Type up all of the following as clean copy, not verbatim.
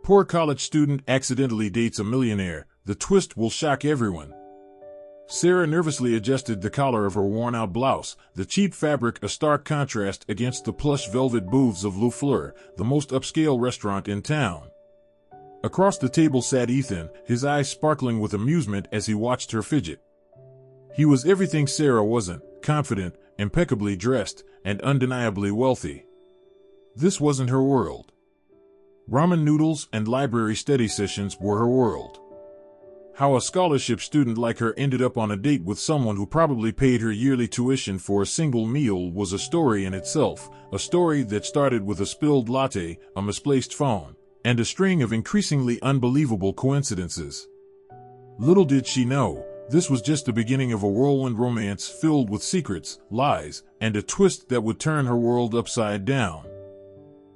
Poor college student accidentally dates a millionaire. The twist will shock everyone. Sarah nervously adjusted the collar of her worn-out blouse, the cheap fabric a stark contrast against the plush velvet booths of Fleur, the most upscale restaurant in town. Across the table sat Ethan, his eyes sparkling with amusement as he watched her fidget. He was everything Sarah wasn't: confident, impeccably dressed, and undeniably wealthy. This wasn't her world. Ramen noodles and library study sessions were her world. How a scholarship student like her ended up on a date with someone who probably paid her yearly tuition for a single meal was a story in itself, a story that started with a spilled latte, a misplaced phone, and a string of increasingly unbelievable coincidences. Little did she know, this was just the beginning of a whirlwind romance filled with secrets, lies, and a twist that would turn her world upside down.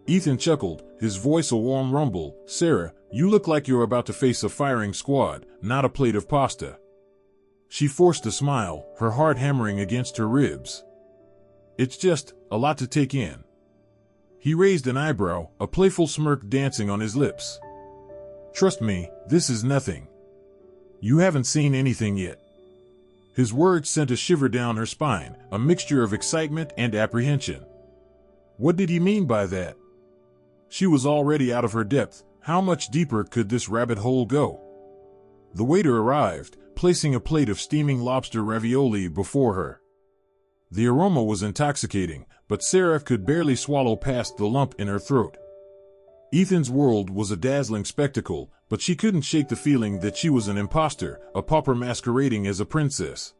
Ethan chuckled, his voice a warm rumble. "Sarah, you look like you're about to face a firing squad, not a plate of pasta." She forced a smile, her heart hammering against her ribs. "It's just a lot to take in." He raised an eyebrow, a playful smirk dancing on his lips. "Trust me, this is nothing. You haven't seen anything yet." His words sent a shiver down her spine, a mixture of excitement and apprehension. What did he mean by that? She was already out of her depth. How much deeper could this rabbit hole go? The waiter arrived, placing a plate of steaming lobster ravioli before her. The aroma was intoxicating, but Sarah could barely swallow past the lump in her throat. Ethan's world was a dazzling spectacle, but she couldn't shake the feeling that she was an imposter, a pauper masquerading as a princess.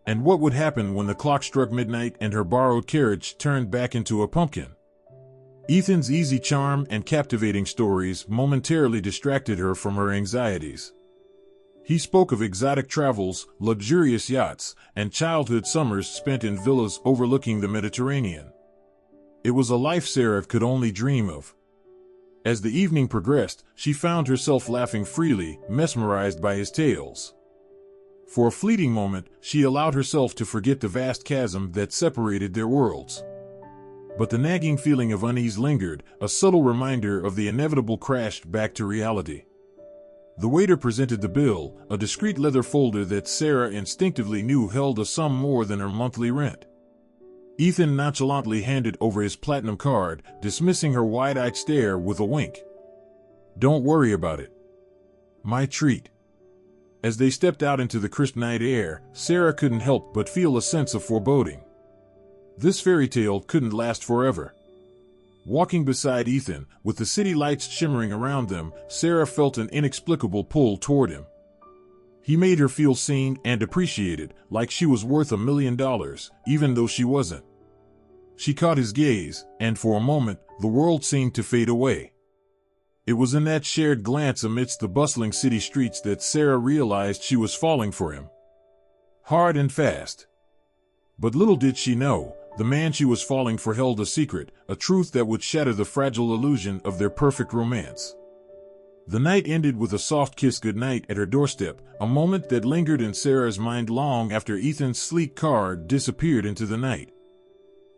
And what would happen when the clock struck midnight and her borrowed carriage turned back into a pumpkin? Ethan's easy charm and captivating stories momentarily distracted her from her anxieties. He spoke of exotic travels, luxurious yachts, and childhood summers spent in villas overlooking the Mediterranean. It was a life Sarah could only dream of. As the evening progressed, she found herself laughing freely, mesmerized by his tales. For a fleeting moment, she allowed herself to forget the vast chasm that separated their worlds. But the nagging feeling of unease lingered, a subtle reminder of the inevitable crash back to reality. The waiter presented the bill, a discreet leather folder that Sarah instinctively knew held a sum more than her monthly rent. Ethan nonchalantly handed over his platinum card, dismissing her wide-eyed stare with a wink. "Don't worry about it. My treat." As they stepped out into the crisp night air, Sarah couldn't help but feel a sense of foreboding. This fairy tale couldn't last forever. Walking beside Ethan, with the city lights shimmering around them, Sarah felt an inexplicable pull toward him. He made her feel seen and appreciated, like she was worth $1 million, even though she wasn't. She caught his gaze, and for a moment, the world seemed to fade away. It was in that shared glance amidst the bustling city streets that Sarah realized she was falling for him. Hard and fast. But little did she know, the man she was falling for held a secret, a truth that would shatter the fragile illusion of their perfect romance. The night ended with a soft kiss goodnight at her doorstep, a moment that lingered in Sarah's mind long after Ethan's sleek car disappeared into the night.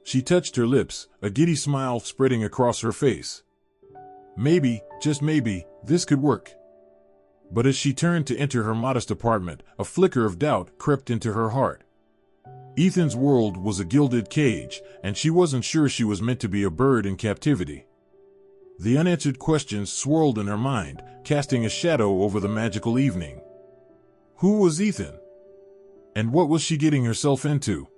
She touched her lips, a giddy smile spreading across her face. Maybe, just maybe, this could work. But as she turned to enter her modest apartment, a flicker of doubt crept into her heart. Ethan's world was a gilded cage, and she wasn't sure she was meant to be a bird in captivity. The unanswered questions swirled in her mind, casting a shadow over the magical evening. Who was Ethan? And what was she getting herself into?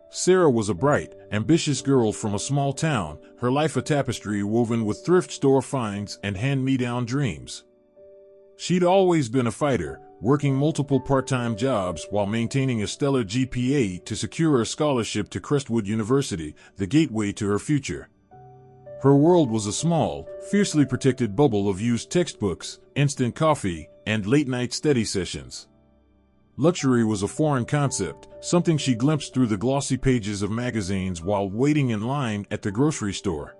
Sarah was a bright, ambitious girl from a small town, her life a tapestry woven with thrift store finds and hand-me-down dreams. She'd always been a fighter, working multiple part-time jobs while maintaining a stellar GPA to secure a scholarship to Crestwood University, the gateway to her future. Her world was a small, fiercely protected bubble of used textbooks, instant coffee, and late-night study sessions. Luxury was a foreign concept, something she glimpsed through the glossy pages of magazines while waiting in line at the grocery store.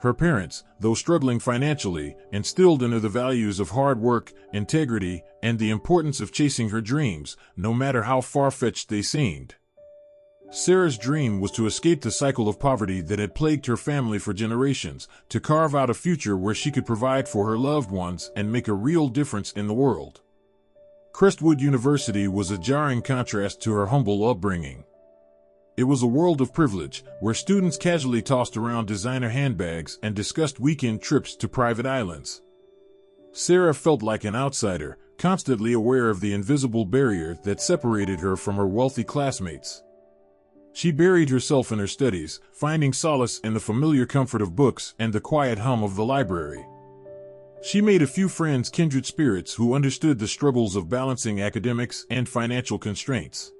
Her parents, though struggling financially, instilled in her the values of hard work, integrity, and the importance of chasing her dreams, no matter how far-fetched they seemed. Sarah's dream was to escape the cycle of poverty that had plagued her family for generations, to carve out a future where she could provide for her loved ones and make a real difference in the world. Crestwood University was a jarring contrast to her humble upbringing. It was a world of privilege, where students casually tossed around designer handbags and discussed weekend trips to private islands. Sarah felt like an outsider, constantly aware of the invisible barrier that separated her from her wealthy classmates. She buried herself in her studies, finding solace in the familiar comfort of books and the quiet hum of the library. She made a few friends, kindred spirits who understood the struggles of balancing academics and financial constraints.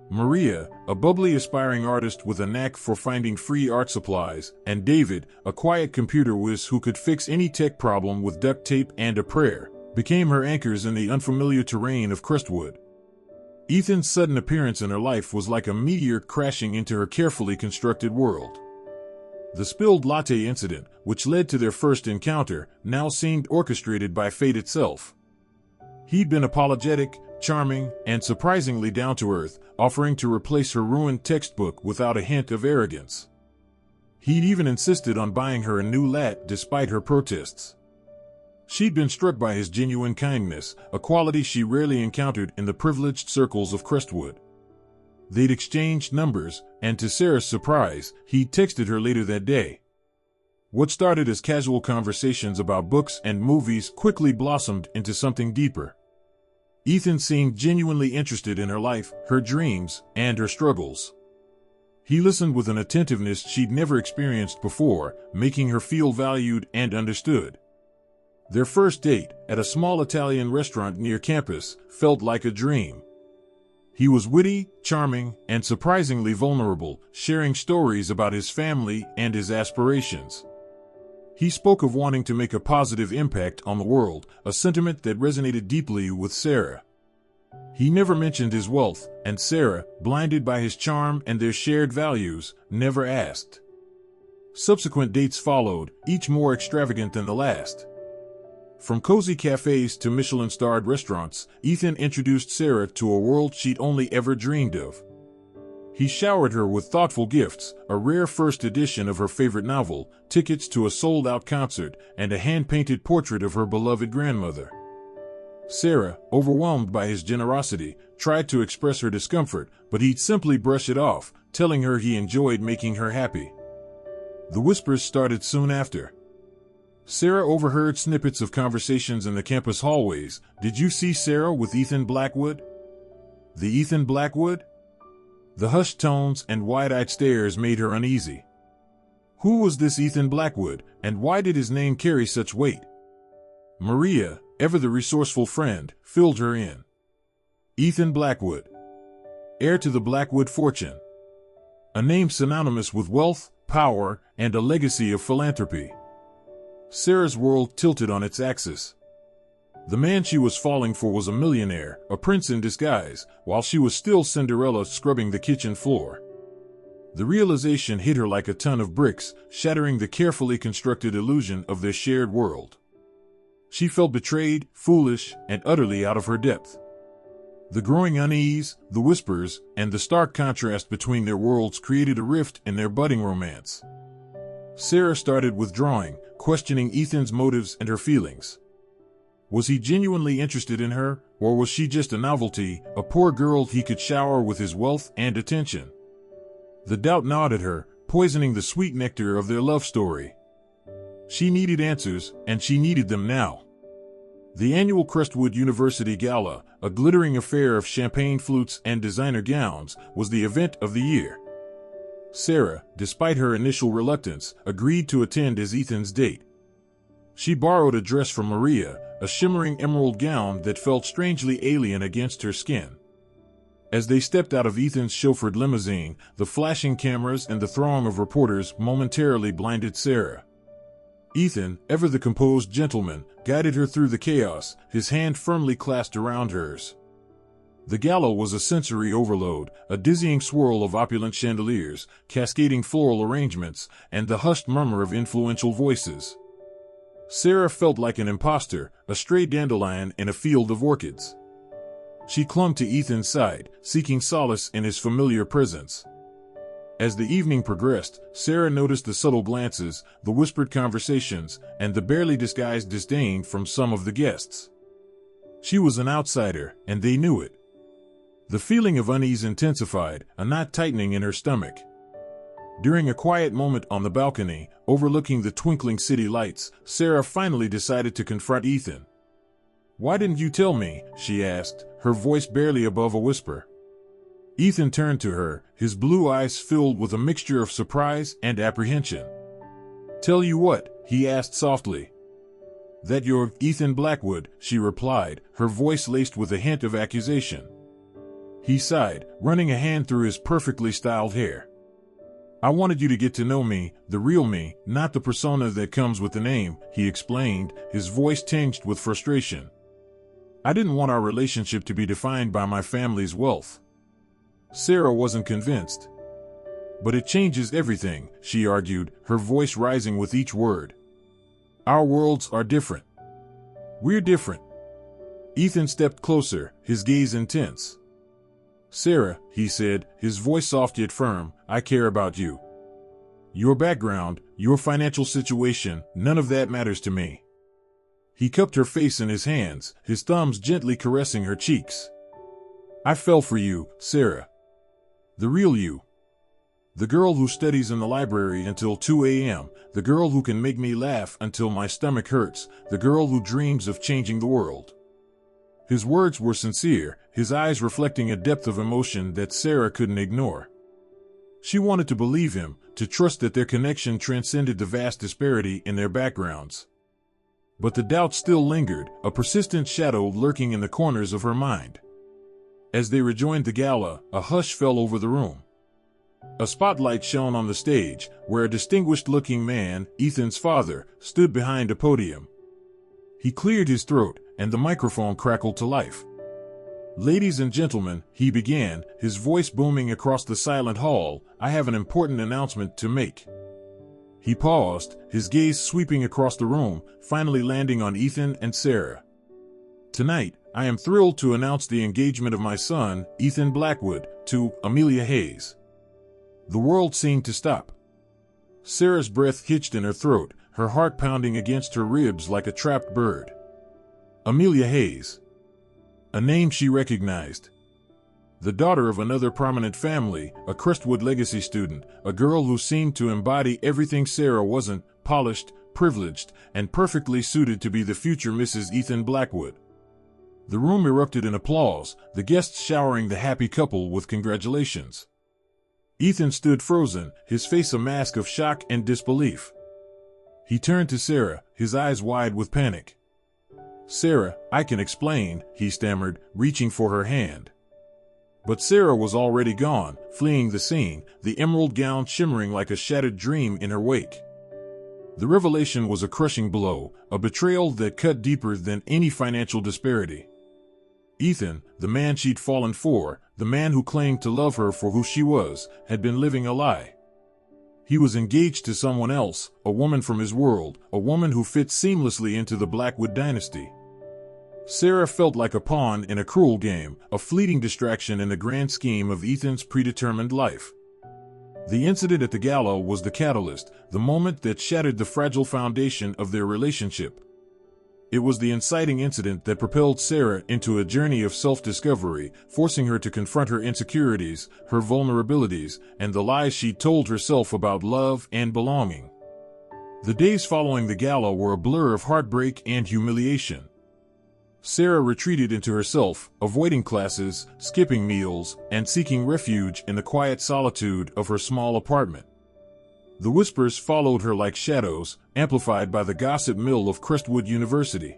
Maria, a bubbly aspiring artist with a knack for finding free art supplies, and David, a quiet computer whiz who could fix any tech problem with duct tape and a prayer, became her anchors in the unfamiliar terrain of Crestwood. Ethan's sudden appearance in her life was like a meteor crashing into her carefully constructed world. The spilled latte incident, which led to their first encounter, now seemed orchestrated by fate itself. He'd been apologetic, charming, and surprisingly down-to-earth, offering to replace her ruined textbook without a hint of arrogance. He'd even insisted on buying her a new latte despite her protests. She'd been struck by his genuine kindness, a quality she rarely encountered in the privileged circles of Crestwood. They'd exchanged numbers, and to Sarah's surprise, he'd texted her later that day. What started as casual conversations about books and movies quickly blossomed into something deeper. Ethan seemed genuinely interested in her life, her dreams, and her struggles. He listened with an attentiveness she'd never experienced before, making her feel valued and understood. Their first date, at a small Italian restaurant near campus, felt like a dream. He was witty, charming, and surprisingly vulnerable, sharing stories about his family and his aspirations. He spoke of wanting to make a positive impact on the world, a sentiment that resonated deeply with Sarah. He never mentioned his wealth, and Sarah, blinded by his charm and their shared values, never asked. Subsequent dates followed, each more extravagant than the last. From cozy cafes to Michelin-starred restaurants, Ethan introduced Sarah to a world she'd only ever dreamed of. He showered her with thoughtful gifts, a rare first edition of her favorite novel, tickets to a sold-out concert, and a hand-painted portrait of her beloved grandmother. Sarah, overwhelmed by his generosity, tried to express her discomfort, but he'd simply brush it off, telling her he enjoyed making her happy. The whispers started soon after. Sarah overheard snippets of conversations in the campus hallways. "Did you see Sarah with Ethan Blackwood?" The Ethan Blackwood? The hushed tones and wide-eyed stares made her uneasy. Who was this Ethan Blackwood, and why did his name carry such weight? Maria, ever the resourceful friend, filled her in. Ethan Blackwood, heir to the Blackwood fortune. A name synonymous with wealth, power, and a legacy of philanthropy. Sarah's world tilted on its axis. The man she was falling for was a millionaire, a prince in disguise, while she was still Cinderella scrubbing the kitchen floor. The realization hit her like a ton of bricks, shattering the carefully constructed illusion of their shared world. She felt betrayed, foolish, and utterly out of her depth. The growing unease, the whispers, and the stark contrast between their worlds created a rift in their budding romance. Sarah started withdrawing, questioning Ethan's motives and her feelings. Was he genuinely interested in her, or was she just a novelty, a poor girl he could shower with his wealth and attention? The doubt gnawed at her, poisoning the sweet nectar of their love story. She needed answers, and she needed them now. The annual Crestwood University Gala, a glittering affair of champagne flutes and designer gowns, was the event of the year. Sarah, despite her initial reluctance, agreed to attend as Ethan's date. She borrowed a dress from Maria, a shimmering emerald gown that felt strangely alien against her skin. As they stepped out of Ethan's chauffeured limousine, the flashing cameras and the throng of reporters momentarily blinded Sarah. Ethan, ever the composed gentleman, guided her through the chaos, his hand firmly clasped around hers. The gala was a sensory overload, a dizzying swirl of opulent chandeliers, cascading floral arrangements, and the hushed murmur of influential voices. Sarah felt like an imposter, a stray dandelion in a field of orchids. She clung to Ethan's side, seeking solace in his familiar presence. As the evening progressed, Sarah noticed the subtle glances, the whispered conversations, and the barely disguised disdain from some of the guests. She was an outsider, and they knew it. The feeling of unease intensified, a knot tightening in her stomach. During a quiet moment on the balcony, overlooking the twinkling city lights, Sarah finally decided to confront Ethan. "Why didn't you tell me?" she asked, her voice barely above a whisper. Ethan turned to her, his blue eyes filled with a mixture of surprise and apprehension. "Tell you what?" he asked softly. "That you're Ethan Blackwood," she replied, her voice laced with a hint of accusation. He sighed, running a hand through his perfectly styled hair. "I wanted you to get to know me, the real me, not the persona that comes with the name," he explained, his voice tinged with frustration. "I didn't want our relationship to be defined by my family's wealth." Sarah wasn't convinced. "But it changes everything," she argued, her voice rising with each word. "Our worlds are different. We're different." Ethan stepped closer, his gaze intense. "Sarah," he said, his voice soft yet firm, "I care about you. Your background, your financial situation, none of that matters to me." He cupped her face in his hands, his thumbs gently caressing her cheeks. "I fell for you, Sarah. The real you. The girl who studies in the library until 2 a.m., the girl who can make me laugh until my stomach hurts, the girl who dreams of changing the world." His words were sincere, his eyes reflecting a depth of emotion that Sarah couldn't ignore. She wanted to believe him, to trust that their connection transcended the vast disparity in their backgrounds. But the doubt still lingered, a persistent shadow lurking in the corners of her mind. As they rejoined the gala, a hush fell over the room. A spotlight shone on the stage, where a distinguished-looking man, Ethan's father, stood behind a podium. He cleared his throat, and the microphone crackled to life. "Ladies and gentlemen," he began, his voice booming across the silent hall, "I have an important announcement to make." He paused, his gaze sweeping across the room, finally landing on Ethan and Sarah. "Tonight, I am thrilled to announce the engagement of my son, Ethan Blackwood, to Amelia Hayes." The world seemed to stop. Sarah's breath hitched in her throat, her heart pounding against her ribs like a trapped bird. Amelia Hayes. A name she recognized. The daughter of another prominent family, a Crestwood Legacy student, a girl who seemed to embody everything Sarah wasn't, polished, privileged, and perfectly suited to be the future Mrs. Ethan Blackwood. The room erupted in applause, the guests showering the happy couple with congratulations. Ethan stood frozen, his face a mask of shock and disbelief. He turned to Sarah, his eyes wide with panic. "Sarah, I can explain," he stammered, reaching for her hand. But Sarah was already gone, fleeing the scene, the emerald gown shimmering like a shattered dream in her wake. The revelation was a crushing blow, a betrayal that cut deeper than any financial disparity. Ethan, the man she'd fallen for, the man who claimed to love her for who she was, had been living a lie. He was engaged to someone else, a woman from his world, a woman who fit seamlessly into the Blackwood dynasty. Sarah felt like a pawn in a cruel game, a fleeting distraction in the grand scheme of Ethan's predetermined life. The incident at the gala was the catalyst, the moment that shattered the fragile foundation of their relationship. It was the inciting incident that propelled Sarah into a journey of self-discovery, forcing her to confront her insecurities, her vulnerabilities, and the lies she'd told herself about love and belonging. The days following the gala were a blur of heartbreak and humiliation. Sarah retreated into herself, avoiding classes, skipping meals, and seeking refuge in the quiet solitude of her small apartment. The whispers followed her like shadows, amplified by the gossip mill of Crestwood University.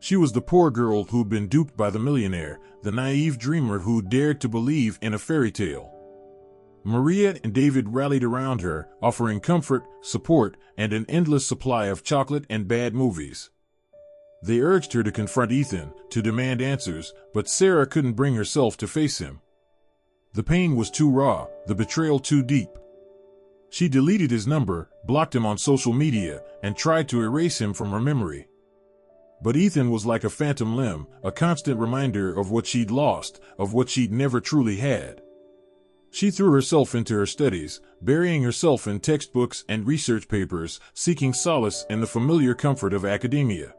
She was the poor girl who'd been duped by the millionaire, the naive dreamer who dared to believe in a fairy tale. Maria and David rallied around her, offering comfort, support, and an endless supply of chocolate and bad movies. They urged her to confront Ethan, to demand answers, but Sarah couldn't bring herself to face him. The pain was too raw, the betrayal too deep. She deleted his number, blocked him on social media, and tried to erase him from her memory. But Ethan was like a phantom limb, a constant reminder of what she'd lost, of what she'd never truly had. She threw herself into her studies, burying herself in textbooks and research papers, seeking solace in the familiar comfort of academia.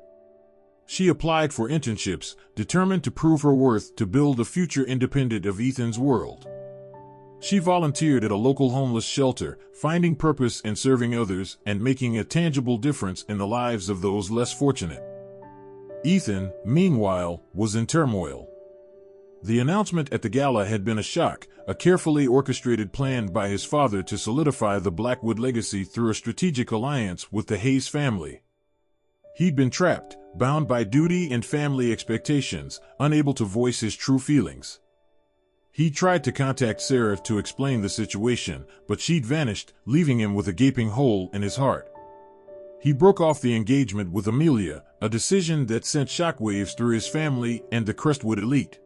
She applied for internships, determined to prove her worth to build a future independent of Ethan's world. She volunteered at a local homeless shelter, finding purpose in serving others and making a tangible difference in the lives of those less fortunate. Ethan, meanwhile, was in turmoil. The announcement at the gala had been a shock, a carefully orchestrated plan by his father to solidify the Blackwood legacy through a strategic alliance with the Hayes family. He'd been trapped, bound by duty and family expectations, unable to voice his true feelings. He tried to contact Sarah to explain the situation, but she'd vanished, leaving him with a gaping hole in his heart. He broke off the engagement with Amelia, a decision that sent shockwaves through his family and the Crestwood elite.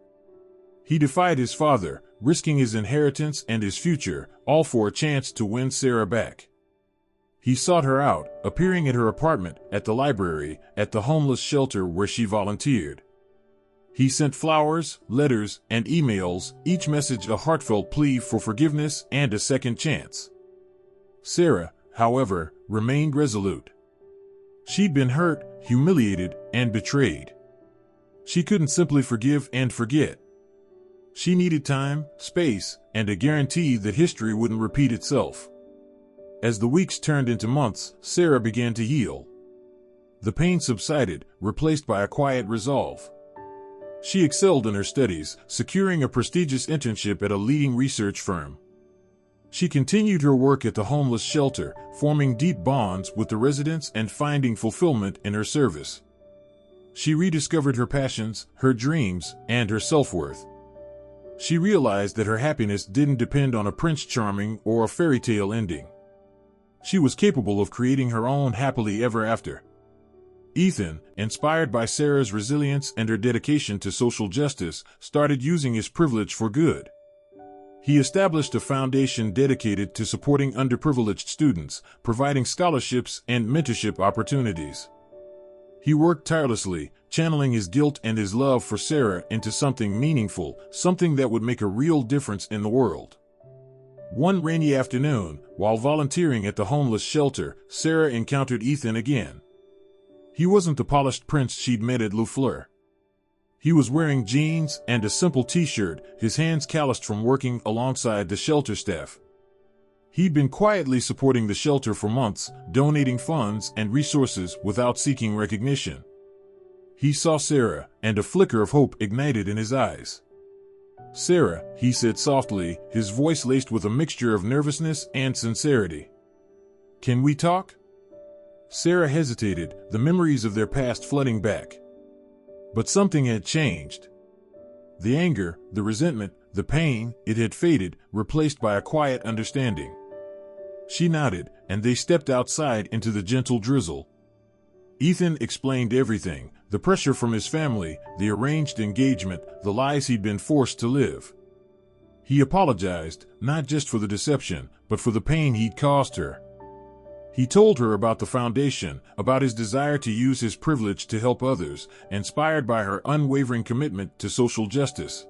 He defied his father, risking his inheritance and his future, all for a chance to win Sarah back. He sought her out, appearing at her apartment, at the library, at the homeless shelter where she volunteered. He sent flowers, letters, and emails, each message a heartfelt plea for forgiveness and a second chance. Sarah, however, remained resolute. She'd been hurt, humiliated, and betrayed. She couldn't simply forgive and forget. She needed time, space, and a guarantee that history wouldn't repeat itself. As the weeks turned into months, Sarah began to heal. The pain subsided, replaced by a quiet resolve. She excelled in her studies, securing a prestigious internship at a leading research firm. She continued her work at the homeless shelter, forming deep bonds with the residents and finding fulfillment in her service. She rediscovered her passions, her dreams, and her self-worth. She realized that her happiness didn't depend on a Prince Charming or a fairy tale ending. She was capable of creating her own happily ever after. Ethan, inspired by Sarah's resilience and her dedication to social justice, started using his privilege for good. He established a foundation dedicated to supporting underprivileged students, providing scholarships and mentorship opportunities. He worked tirelessly, channeling his guilt and his love for Sarah into something meaningful, something that would make a real difference in the world. One rainy afternoon, while volunteering at the homeless shelter, Sarah encountered Ethan again. He wasn't the polished prince she'd met at Fleur. He was wearing jeans and a simple t-shirt, his hands calloused from working alongside the shelter staff. He'd been quietly supporting the shelter for months, donating funds and resources without seeking recognition. He saw Sarah, and a flicker of hope ignited in his eyes. "Sarah," he said softly, his voice laced with a mixture of nervousness and sincerity. "Can we talk?" Sarah hesitated, the memories of their past flooding back. But something had changed. The anger, the resentment, the pain, it had faded, replaced by a quiet understanding. She nodded, and they stepped outside into the gentle drizzle. Ethan explained everything, the pressure from his family, the arranged engagement, the lies he'd been forced to live. He apologized, not just for the deception, but for the pain he'd caused her. He told her about the foundation, about his desire to use his privilege to help others, inspired by her unwavering commitment to social justice.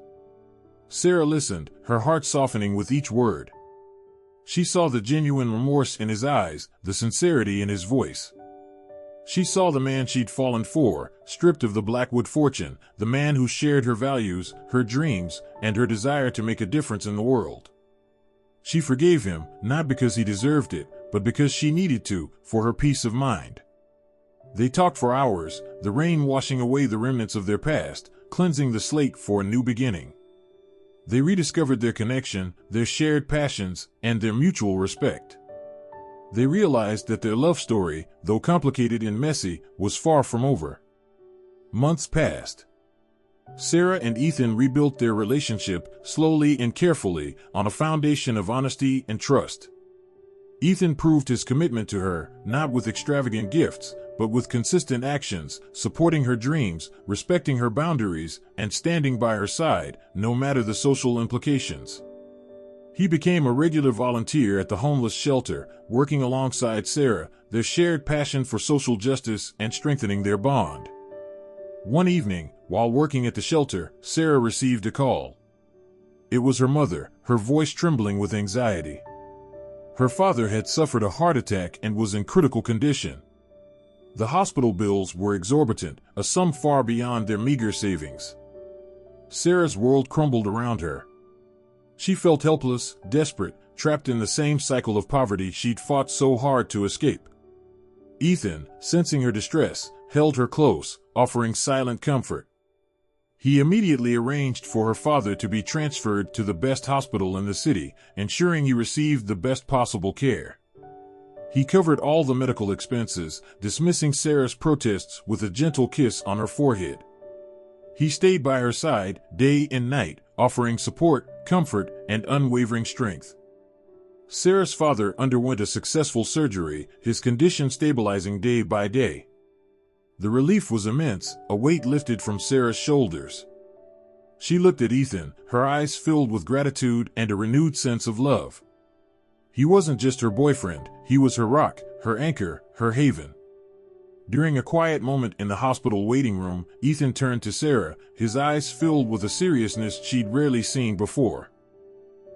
Sarah listened, her heart softening with each word. She saw the genuine remorse in his eyes, the sincerity in his voice. She saw the man she'd fallen for, stripped of the Blackwood fortune, the man who shared her values, her dreams, and her desire to make a difference in the world. She forgave him, not because he deserved it, but because she needed to, for her peace of mind. They talked for hours, the rain washing away the remnants of their past, cleansing the slate for a new beginning. They rediscovered their connection, their shared passions, and their mutual respect. They realized that their love story, though complicated and messy, was far from over. Months passed. Sarah and Ethan rebuilt their relationship, slowly and carefully, on a foundation of honesty and trust. Ethan proved his commitment to her, not with extravagant gifts, but with consistent actions, supporting her dreams, respecting her boundaries, and standing by her side, no matter the social implications. He became a regular volunteer at the homeless shelter, working alongside Sarah, their shared passion for social justice and strengthening their bond. One evening, while working at the shelter, Sarah received a call. It was her mother, her voice trembling with anxiety. Her father had suffered a heart attack and was in critical condition. The hospital bills were exorbitant, a sum far beyond their meager savings. Sarah's world crumbled around her. She felt helpless, desperate, trapped in the same cycle of poverty she'd fought so hard to escape. Ethan, sensing her distress, held her close, offering silent comfort. He immediately arranged for her father to be transferred to the best hospital in the city, ensuring he received the best possible care. He covered all the medical expenses, dismissing Sarah's protests with a gentle kiss on her forehead. He stayed by her side, day and night, offering support, comfort, and unwavering strength. Sarah's father underwent a successful surgery, his condition stabilizing day by day. The relief was immense, a weight lifted from Sarah's shoulders. She looked at Ethan, her eyes filled with gratitude and a renewed sense of love. He wasn't just her boyfriend, he was her rock, her anchor, her haven. During a quiet moment in the hospital waiting room, Ethan turned to Sarah, his eyes filled with a seriousness she'd rarely seen before.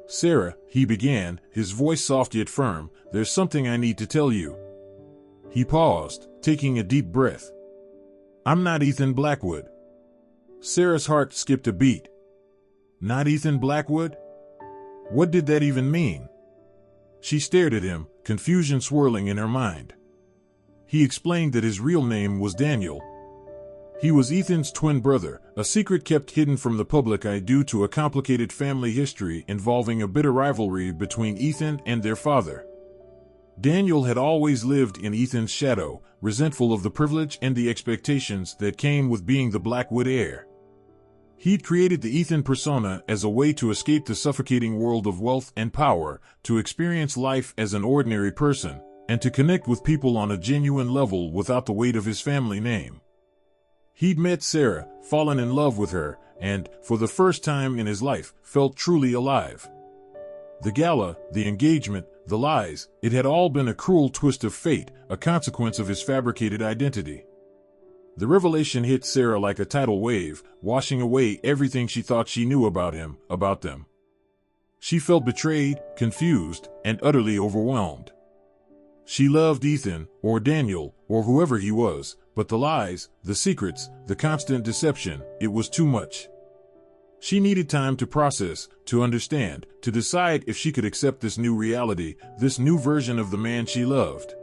"Sarah," he began, his voice soft yet firm, "there's something I need to tell you." He paused, taking a deep breath. "I'm not Ethan Blackwood." Sarah's heart skipped a beat. Not Ethan Blackwood? What did that even mean? She stared at him, confusion swirling in her mind. He explained that his real name was Daniel. He was Ethan's twin brother, a secret kept hidden from the public eye due to a complicated family history involving a bitter rivalry between Ethan and their father. Daniel had always lived in Ethan's shadow, resentful of the privilege and the expectations that came with being the Blackwood heir. He'd created the Ethan persona as a way to escape the suffocating world of wealth and power, to experience life as an ordinary person, and to connect with people on a genuine level without the weight of his family name. He'd met Sarah, fallen in love with her, and, for the first time in his life, felt truly alive. The gala, the engagement, the lies, it had all been a cruel twist of fate, a consequence of his fabricated identity. The revelation hit Sarah like a tidal wave, washing away everything she thought she knew about him, about them. She felt betrayed, confused, and utterly overwhelmed. She loved Ethan, or Daniel, or whoever he was, but the lies, the secrets, the constant deception, it was too much. She needed time to process, to understand, to decide if she could accept this new reality, this new version of the man she loved.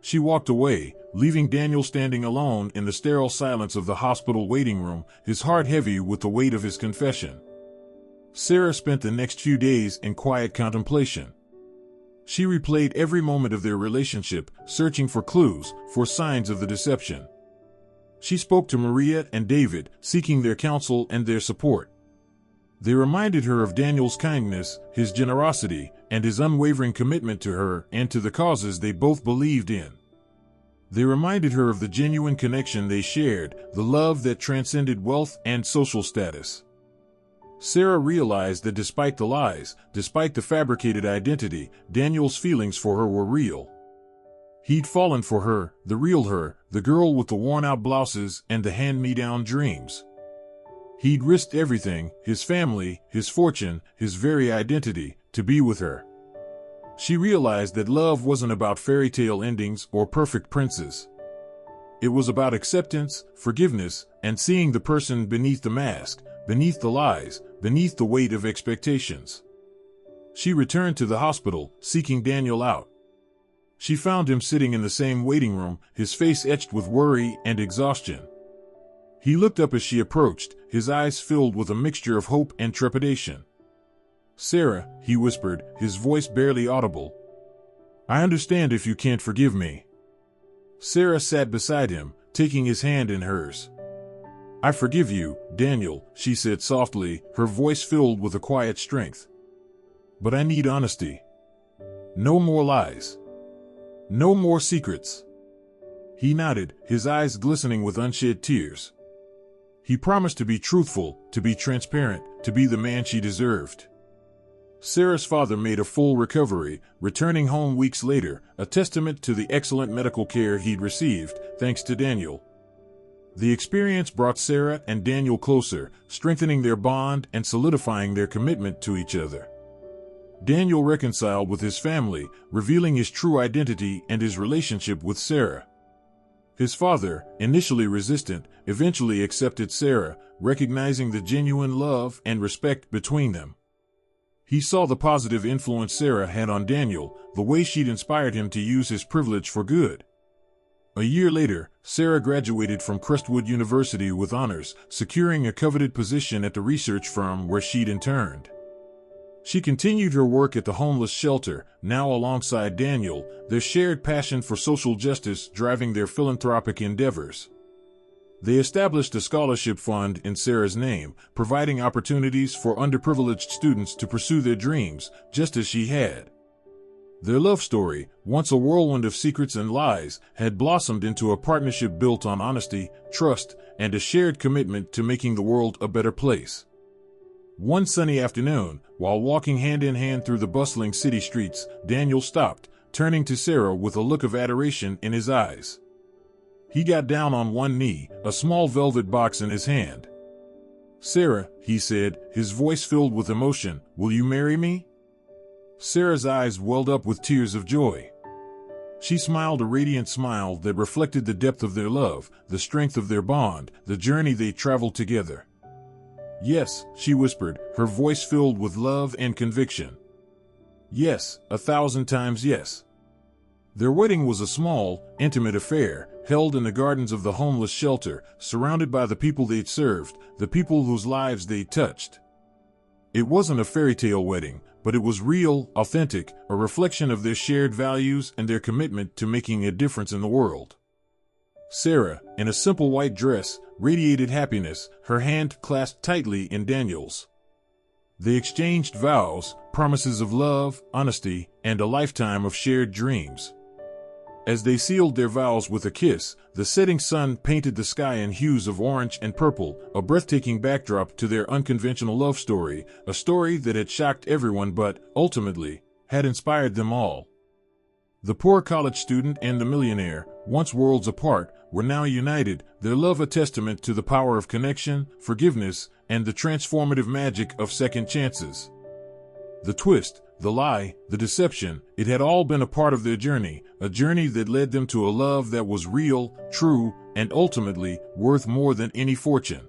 She walked away, leaving Daniel standing alone in the sterile silence of the hospital waiting room, his heart heavy with the weight of his confession. Sarah spent the next few days in quiet contemplation. She replayed every moment of their relationship, searching for clues, for signs of the deception. She spoke to Maria and David, seeking their counsel and their support. They reminded her of Daniel's kindness, his generosity, and his unwavering commitment to her and to the causes they both believed in. They reminded her of the genuine connection they shared, the love that transcended wealth and social status. Sarah realized that despite the lies, despite the fabricated identity, Daniel's feelings for her were real. He'd fallen for her, the real her, the girl with the worn-out blouses and the hand-me-down dreams. He'd risked everything, his family, his fortune, his very identity, to be with her. She realized that love wasn't about fairy tale endings or perfect princes. It was about acceptance, forgiveness, and seeing the person beneath the mask, beneath the lies, beneath the weight of expectations. She returned to the hospital, seeking Daniel out. She found him sitting in the same waiting room, his face etched with worry and exhaustion. He looked up as she approached, his eyes filled with a mixture of hope and trepidation. "Sarah," he whispered, his voice barely audible. "I understand if you can't forgive me." Sarah sat beside him, taking his hand in hers. "I forgive you, Daniel," she said softly, her voice filled with a quiet strength. "But I need honesty. No more lies. No more secrets." He nodded, his eyes glistening with unshed tears. He promised to be truthful, to be transparent, to be the man she deserved. Sarah's father made a full recovery, returning home weeks later, a testament to the excellent medical care he'd received, thanks to Daniel. The experience brought Sarah and Daniel closer, strengthening their bond and solidifying their commitment to each other. Daniel reconciled with his family, revealing his true identity and his relationship with Sarah. His father, initially resistant, eventually accepted Sarah, recognizing the genuine love and respect between them. He saw the positive influence Sarah had on Daniel, the way she'd inspired him to use his privilege for good. A year later, Sarah graduated from Crestwood University with honors, securing a coveted position at the research firm where she'd interned. She continued her work at the homeless shelter, now alongside Daniel, their shared passion for social justice driving their philanthropic endeavors. They established a scholarship fund in Sarah's name, providing opportunities for underprivileged students to pursue their dreams, just as she had. Their love story, once a whirlwind of secrets and lies, had blossomed into a partnership built on honesty, trust, and a shared commitment to making the world a better place. One sunny afternoon, while walking hand in hand through the bustling city streets, Daniel stopped, turning to Sarah with a look of adoration in his eyes. He got down on one knee, a small velvet box in his hand. "Sarah," he said, his voice filled with emotion, "will you marry me?" Sarah's eyes welled up with tears of joy. She smiled a radiant smile that reflected the depth of their love, the strength of their bond, the journey they traveled together. "Yes," she whispered, her voice filled with love and conviction. "Yes, 1,000 times yes." Their wedding was a small, intimate affair, held in the gardens of the homeless shelter, surrounded by the people they'd served, the people whose lives they'd touched. It wasn't a fairy tale wedding, but it was real, authentic, a reflection of their shared values and their commitment to making a difference in the world. Sarah, in a simple white dress, radiated happiness, her hand clasped tightly in Daniel's. They exchanged vows, promises of love, honesty, and a lifetime of shared dreams. As they sealed their vows with a kiss, the setting sun painted the sky in hues of orange and purple, a breathtaking backdrop to their unconventional love story, a story that had shocked everyone but, ultimately, had inspired them all. The poor college student and the millionaire, once worlds apart, were now united, their love a testament to the power of connection, forgiveness, and the transformative magic of second chances. The twist, the lie, the deception, it had all been a part of their journey, a journey that led them to a love that was real, true, and ultimately worth more than any fortune.